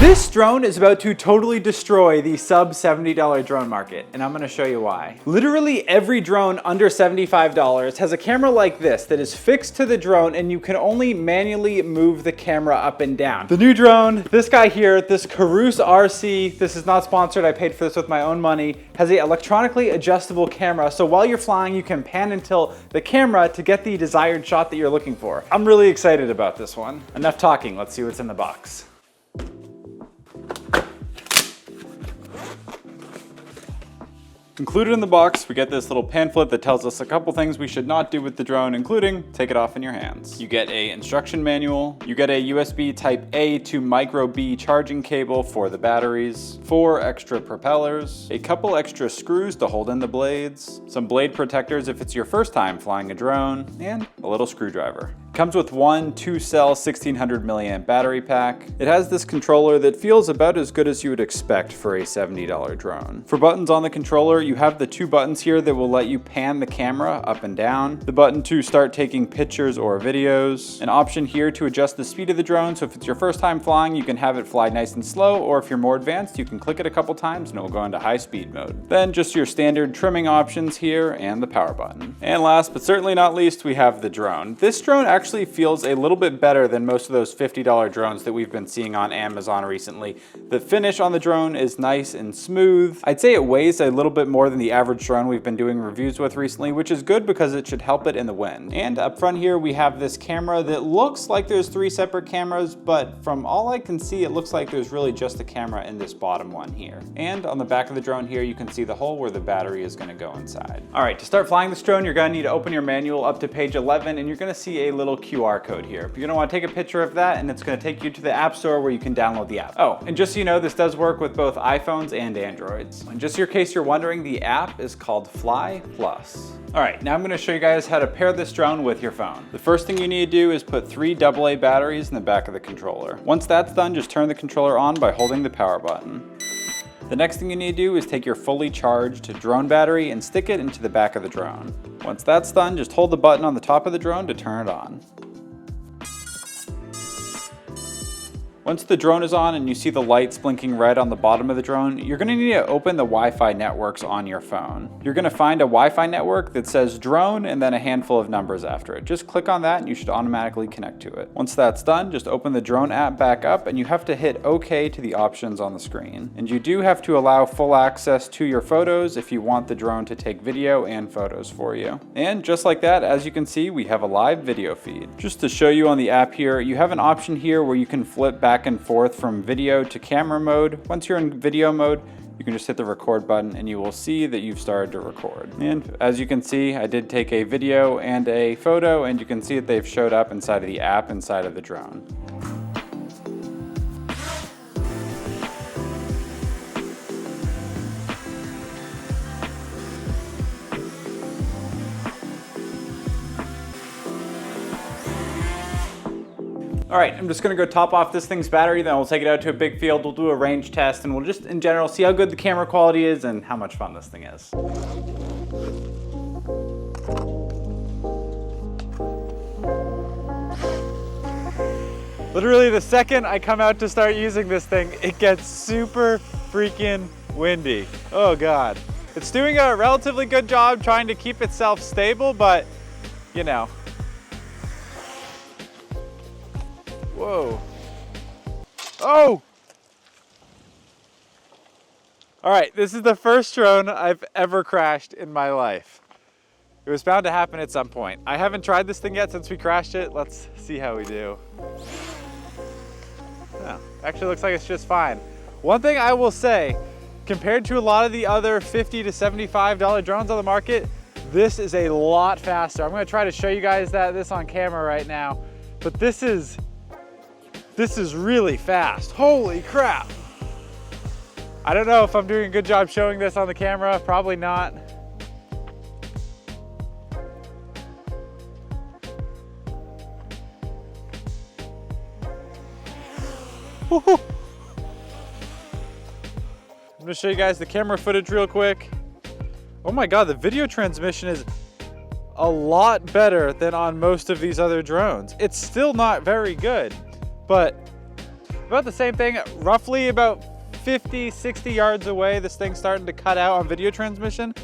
This drone is about to totally destroy the sub $70 drone market, and I'm gonna show you why. Literally every drone under $75 has a camera like this that is fixed to the drone, and you can only manually move the camera up and down. The new drone, this guy here, this Karuisrc, this is not sponsored, I paid for this with my own money, has an electronically adjustable camera, so while you're flying, you can pan and tilt the camera to get the desired shot that you're looking for. I'm really excited about this one. Enough talking, let's see what's in the box. Included in the box, we get this little pamphlet that tells us a couple things we should not do with the drone, including take it off in your hands. You get an instruction manual, you get a USB Type A to micro B charging cable for the batteries, 4 extra propellers, a couple extra screws to hold in the blades, some blade protectors if it's your first time flying a drone, and a little screwdriver. Comes with one 2-cell 1600 milliamp battery pack. It has this controller that feels about as good as you would expect for a $70 drone. For buttons on the controller, you have the 2 buttons here that will let you pan the camera up and down, the button to start taking pictures or videos, an option here to adjust the speed of the drone, so if it's your first time flying, you can have it fly nice and slow, or if you're more advanced, you can click it a couple times and it will go into high speed mode. Then just your standard trimming options here and the power button. And last but certainly not least, we have the drone. This drone actually feels a little bit better than most of those $50 drones that we've been seeing on Amazon recently. The finish on the drone is nice and smooth. I'd say it weighs a little bit more than the average drone we've been doing reviews with recently, which is good because it should help it in the wind. And up front here, we have this camera that looks like there's 3 separate cameras, but from all I can see, it looks like there's really just a camera in this bottom one here. And on the back of the drone here, you can see the hole where the battery is gonna go inside. All right, to start flying this drone, you're gonna need to open your manual up to page 11, and you're gonna see a little QR code here. You're gonna wanna take a picture of that, and it's gonna take you to the App Store where you can download the app. Oh, and just so you know, this does work with both iPhones and Androids. And just in case you're wondering, the app is called Fly Plus. All right, now I'm gonna show you guys how to pair this drone with your phone. The first thing you need to do is put 3 AA batteries in the back of the controller. Once that's done, just turn the controller on by holding the power button. The next thing you need to do is take your fully charged drone battery and stick it into the back of the drone. Once that's done, just hold the button on the top of the drone to turn it on. Once the drone is on and you see the lights blinking red on the bottom of the drone, you're gonna need to open the Wi-Fi networks on your phone. You're gonna find a Wi-Fi network that says drone and then a handful of numbers after it. Just click on that and you should automatically connect to it. Once that's done, just open the drone app back up and you have to hit OK to the options on the screen. And you do have to allow full access to your photos if you want the drone to take video and photos for you. And just like that, as you can see, we have a live video feed. Just to show you on the app here, you have an option here where you can flip back and forth from video to camera mode. Once you're in video mode, you can just hit the record button and you will see that you've started to record. And as you can see, I did take a video and a photo, and you can see that they've showed up inside of the app inside of the drone. All right, I'm just gonna go top off this thing's battery, then we'll take it out to a big field, we'll do a range test, and we'll just, in general, see how good the camera quality is and how much fun this thing is. Literally the second I come out to start using this thing, it gets super freaking windy. Oh God. It's doing a relatively good job trying to keep itself stable, but you know. Whoa. Oh! All right, this is the first drone I've ever crashed in my life. It was bound to happen at some point. I haven't tried this thing yet since we crashed it. Let's see how we do. Oh, actually looks like it's just fine. One thing I will say, compared to a lot of the other $50 to $75 drones on the market, this is a lot faster. I'm gonna try to show you guys this on camera right now, but this is really fast. Holy crap. I don't know if I'm doing a good job showing this on the camera, probably not. Woohoo. I'm gonna show you guys the camera footage real quick. Oh my God, the video transmission is a lot better than on most of these other drones. It's still not very good, but About the same thing, roughly about 50, 60 yards away, this thing's starting to cut out on video transmission,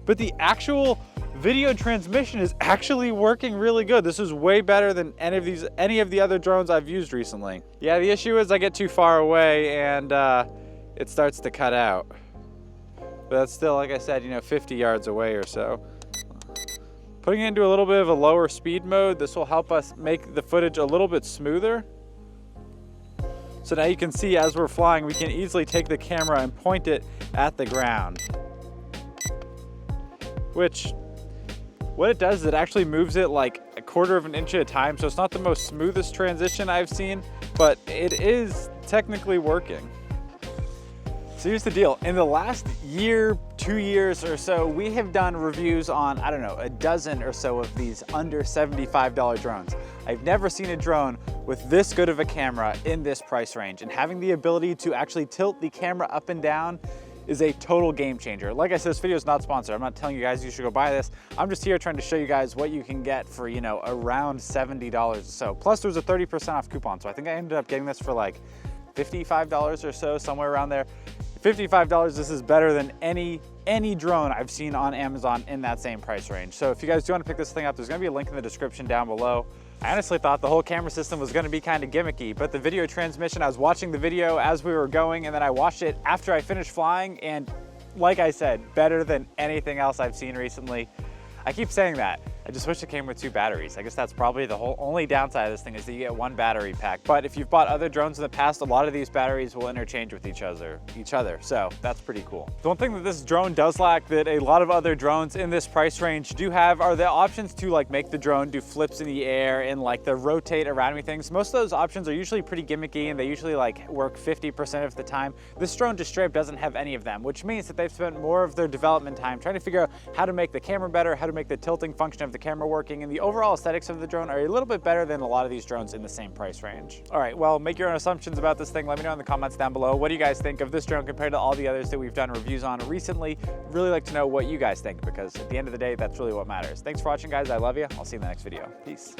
but the actual video transmission is actually working really good. This is way better than any of the other drones I've used recently. Yeah, the issue is I get too far away and it starts to cut out. But that's still, like I said, 50 yards away or so. Putting it into a little bit of a lower speed mode, this will help us make the footage a little bit smoother. So now you can see as we're flying, we can easily take the camera and point it at the ground. Which, what it does is it actually moves it like a quarter of an inch at a time. So it's not the most smoothest transition I've seen, but it is technically working. So here's the deal. In the last year, 2 years or so, we have done reviews on, I don't know, a dozen or so of these under $75 drones. I've never seen a drone with this good of a camera in this price range, and having the ability to actually tilt the camera up and down is a total game changer. Like I said, this video is not sponsored. I'm not telling you guys you should go buy this. I'm just here trying to show you guys what you can get for, around $70 or so. Plus there's a 30% off coupon. So I think I ended up getting this for like $55 or so, somewhere around there. $55, this is better than any drone I've seen on Amazon in that same price range. So if you guys do want to pick this thing up, there's gonna be a link in the description down below. I honestly thought the whole camera system was gonna be kind of gimmicky, but the video transmission, I was watching the video as we were going, and then I watched it after I finished flying, and like I said, better than anything else I've seen recently. I keep saying that. I just wish it came with 2 batteries. I guess that's probably the only downside of this thing is that you get 1 battery pack. But if you've bought other drones in the past, a lot of these batteries will interchange with each other. So that's pretty cool. The one thing that this drone does lack that a lot of other drones in this price range do have are the options to like make the drone do flips in the air and like the rotate around me things. Most of those options are usually pretty gimmicky and they usually like work 50% of the time. This drone just straight up doesn't have any of them, which means that they've spent more of their development time trying to figure out how to make the camera better, how to make the tilting function of the camera working, and the overall aesthetics of the drone are a little bit better than a lot of these drones in the same price range. All right, well, make your own assumptions about this thing. Let me know in the comments down below. What do you guys think of this drone compared to all the others that we've done reviews on recently? Really like to know what you guys think, because at the end of the day, that's really what matters. Thanks for watching, guys. I love you. I'll see you in the next video. Peace.